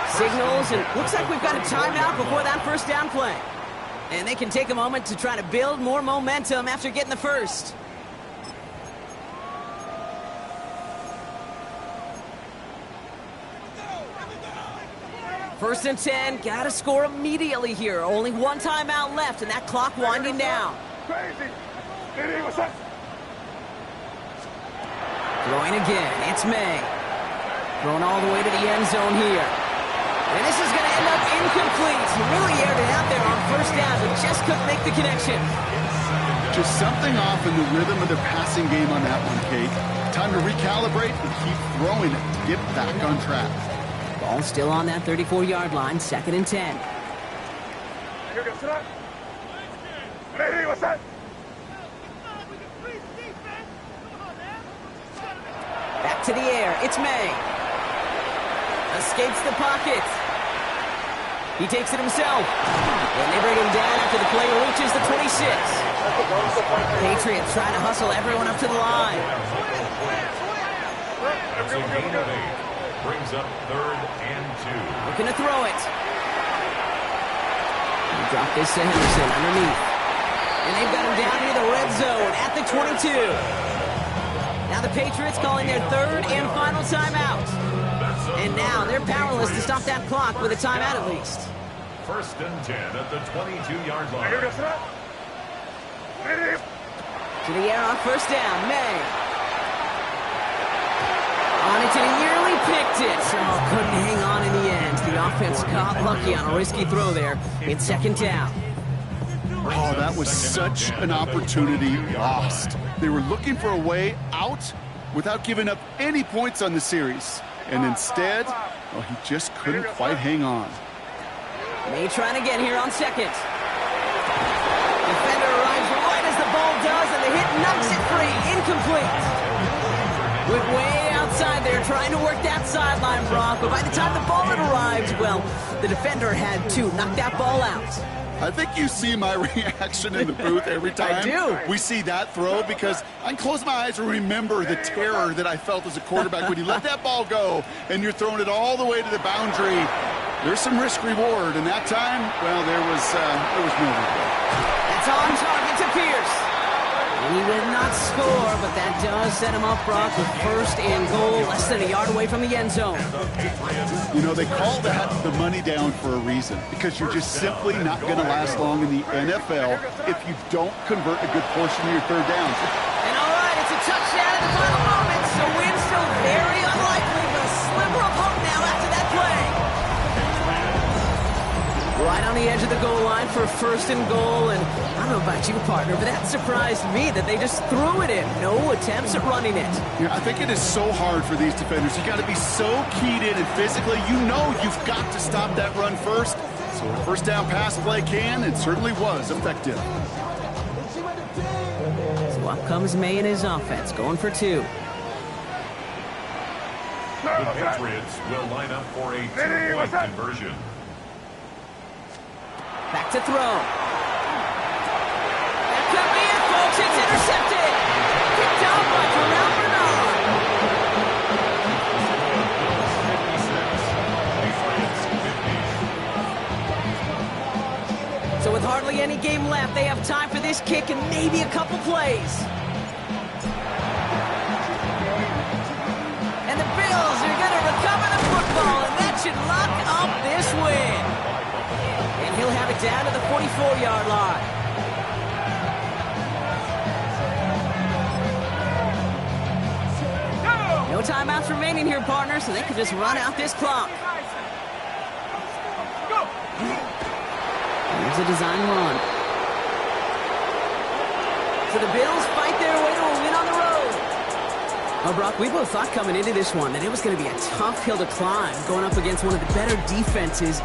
Signals, and looks like we've got a timeout before that first down play. And they can take a moment to try to build more momentum after getting the first. First and 10, gotta score immediately here. Only one timeout left, and that clock winding down. Throwing again, it's May. Throwing all the way to the end zone here. And this is going to end up incomplete. He really aired it out there on first down, but just couldn't make the connection. Just something off in the rhythm of the passing game on that one, Kate. Time to recalibrate and keep throwing it to get back on track. Ball still on that 34-yard line, second and 10. Back to the air, it's May. Escapes the pocket. He takes it himself. And they bring him down after the play reaches the 26. Patriots trying to hustle everyone up to the line. That's a gain of 8. Brings up 3rd and 2. Looking to throw it. He dropped this to Henderson underneath. And they've got him down near the red zone at the 22. Now the Patriots calling their 3rd and final timeout. And now they're powerless to stop that clock with a timeout at least. First and 10 at the 22-yard line. To the air on first down, May. On it to the nearly picked it. Oh, couldn't hang on in the end. The offense got lucky on a risky throw there. It's second down. Oh, that was such an opportunity lost. They were looking for a way out without giving up any points on the series. And instead, well, he just couldn't quite hang on. May trying again here on second. Defender arrives right as the ball does, and the hit knocks it free. Incomplete. Went way outside there trying to work that sideline, Brock. But by the time the ball had arrived, well, the defender had to knock that ball out. I think you see my reaction in the booth every time I do. We see that throw, because I can close my eyes and remember the terror that I felt as a quarterback when you let that ball go and you're throwing it all the way to the boundary. There's some risk reward, and that time, well, there was no reward. That's on target to Pierce. And he will not score, but that does set him up, Brock, with first and goal, less than a yard away from the end zone. You know, they call that the money down for a reason, because you're just simply not going to last long in the NFL if you don't convert a good portion of your third downs. And all right, it's a touchdown at the final moment, so win still very unlikely, but a sliver of hope now after that play. Right on the edge of the goal line for first and goal, and I don't know about you, partner, but that surprised me that they just threw it in. No attempts at running it. Yeah, I think it is so hard for these defenders. You got to be so keyed in, and physically, you know you've got to stop that run first. So a first down pass play can, and certainly was effective. So up comes May and his offense, going for 2. The Patriots will line up for a 2-point conversion. Back to throw. That could be it, folks. It's intercepted. Picked out by Terrell Bernard. So with hardly any game left, they have time for this kick and maybe a couple plays. And the Bills are going to recover the football, and that should lock up this win. And he'll have it down to the 44-yard line. No timeouts remaining here, partner, so they can just run out this clock. Here's a design run. So the Bills fight their way to a win on the road. Well, Brock, we both thought coming into this one that it was going to be a tough hill to climb, going up against one of the better defenses